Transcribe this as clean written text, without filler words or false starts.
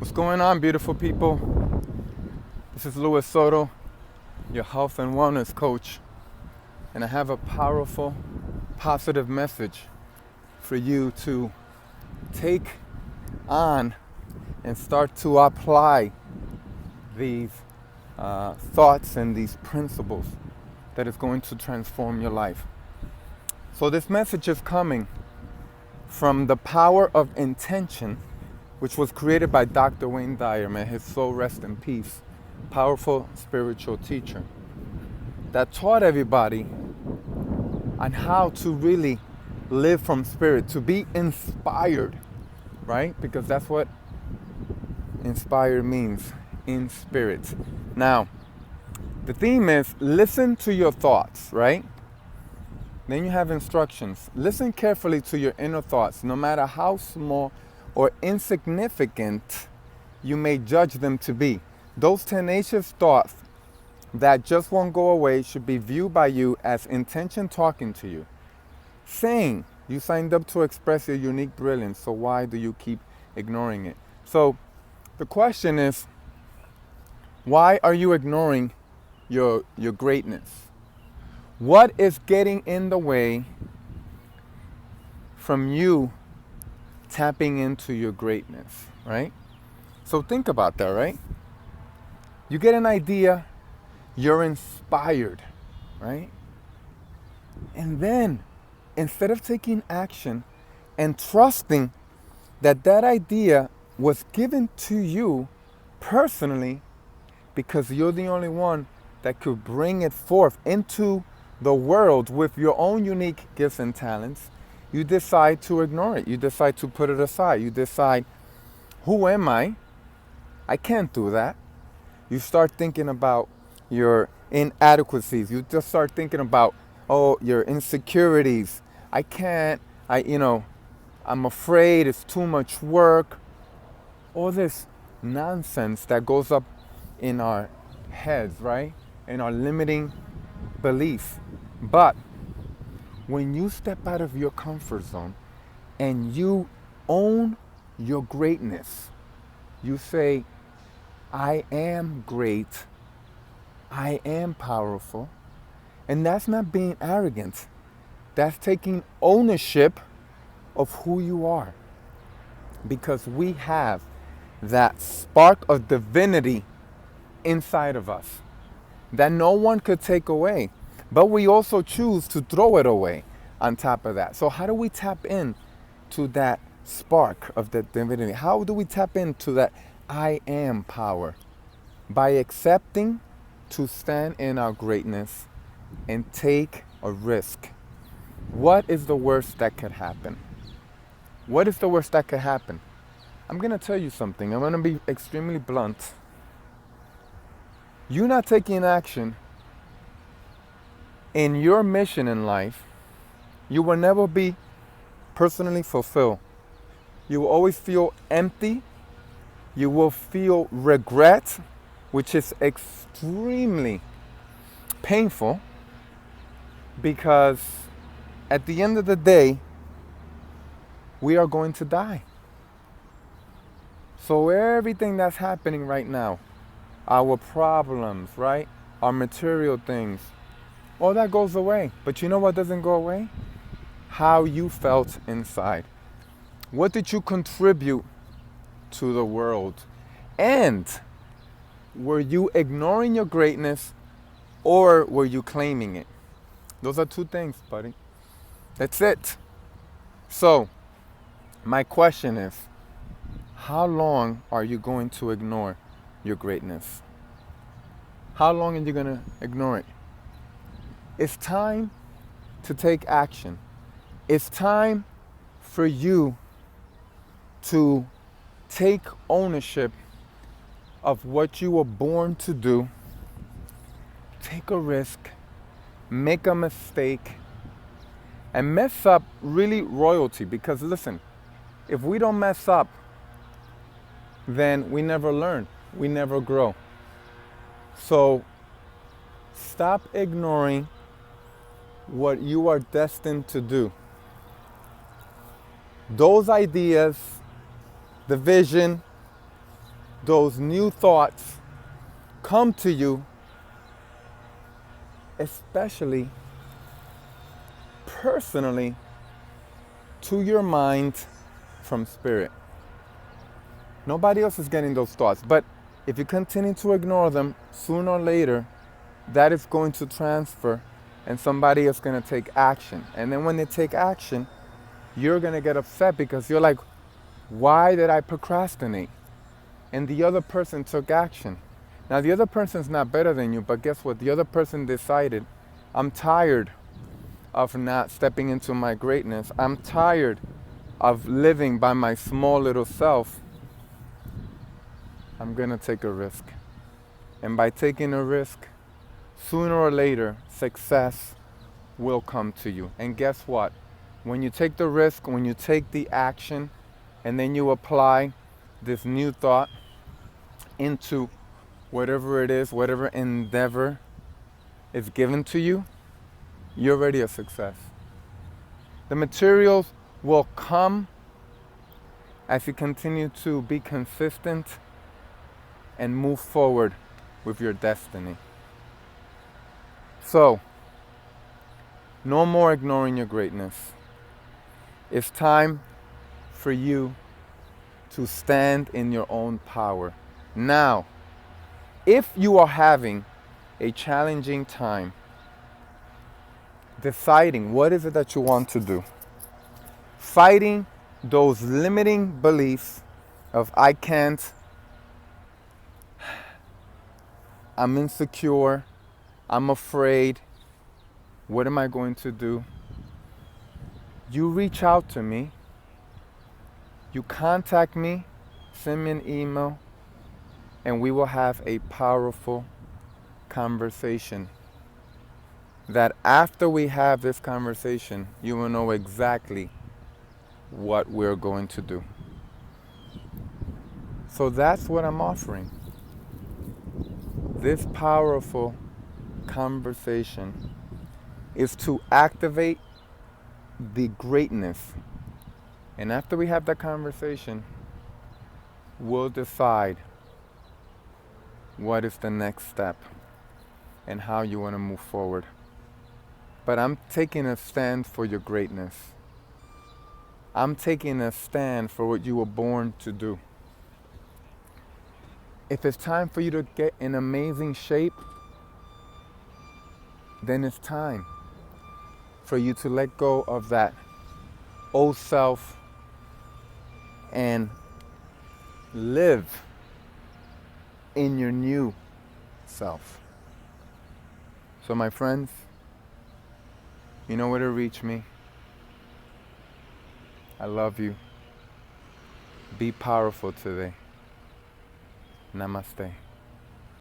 What's going on, beautiful people? This is Soto, your health and wellness coach, and I have a powerful, positive message for you to take on and start to apply these thoughts and these principles that is going to transform your life. So this message is coming from The Power of Intention, which was created by Dr. Wayne Dyer, may his soul rest in peace, powerful spiritual teacher, that taught everybody on how to really live from spirit, to be inspired, right? Because that's what inspired means, in spirit. Now, the theme is listen to your thoughts, right? Then you have instructions. Listen carefully to your inner thoughts, no matter how small or insignificant you may judge them to be. Those tenacious thoughts that just won't go away should be viewed by you as intention talking to you, saying you signed up to express your unique brilliance, so why do you keep ignoring it? So the question is, why are you ignoring your greatness? What is getting in the way from you tapping into your greatness, right? So think about that, right? You get an idea, you're inspired, right? And then, instead of taking action and trusting that that idea was given to you personally, because you're the only one that could bring it forth into the world with your own unique gifts and talents, you decide to ignore it. You decide to put it aside. You decide, who am I? I can't do that. You start thinking about your inadequacies. You just start thinking about, your insecurities. I can't, I'm afraid, it's too much work. All this nonsense that goes up in our heads, right? In our limiting beliefs. But when you step out of your comfort zone and you own your greatness, you say, I am great, I am powerful, and that's not being arrogant. That's taking ownership of who you are. Because we have that spark of divinity inside of us that no one could take away. But we also choose to throw it away on top of that. So how do we tap in to that spark of the divinity? How do we tap into that I am power? By accepting to stand in our greatness and take a risk. What is the worst that could happen? What is the worst that could happen? I'm going to tell you something. I'm going to be extremely blunt. You not taking action in your mission in life, you will never be personally fulfilled. You will always feel empty. You will feel regret, which is extremely painful, because at the end of the day, we are going to die. So everything that's happening right now, our problems, right? Our material things, all that goes away. But you know what doesn't go away? How you felt inside. What did you contribute to the world? And were you ignoring your greatness, or were you claiming it? Those are two things, buddy. That's it. So, my question is, how long are you going to ignore your greatness? How long are you going to ignore it? It's time to take action. It's time for you to take ownership of what you were born to do. Take a risk, make a mistake, and mess up really royalty. Because listen, if we don't mess up, then we never learn, we never grow. So stop ignoring what you are destined to do. Those ideas, the vision, those new thoughts come to you, especially personally, to your mind from spirit. Nobody else is getting those thoughts. But if you continue to ignore them, sooner or later, that is going to transfer and somebody is going to take action. And then when they take action, you're going to get upset because you're like, why did I procrastinate? And the other person took action. Now, the other person's not better than you, but guess what? The other person decided, I'm tired of not stepping into my greatness. I'm tired of living by my small little self. I'm going to take a risk. And by taking a risk, sooner or later, success will come to you. And guess what? When you take the risk, when you take the action, and then you apply this new thought into whatever it is, whatever endeavor is given to you, you're already a success. The materials will come as you continue to be consistent and move forward with your destiny. So, no more ignoring your greatness. It's time for you to stand in your own power. Now, if you are having a challenging time deciding what is it that you want to do, fighting those limiting beliefs of I can't, I'm insecure, I'm afraid, what am I going to do? You reach out to me, you contact me, send me an email, and we will have a powerful conversation that after we have this conversation, you will know exactly what we're going to do. So that's what I'm offering. This powerful conversation is to activate the greatness. And after we have that conversation, we'll decide what is the next step and how you want to move forward. But I'm taking a stand for your greatness. I'm taking a stand for what you were born to do. If it's time for you to get in amazing shape, then it's time for you to let go of that old self and live in your new self. So my friends, you know where to reach me. I love you. Be powerful today. Namaste.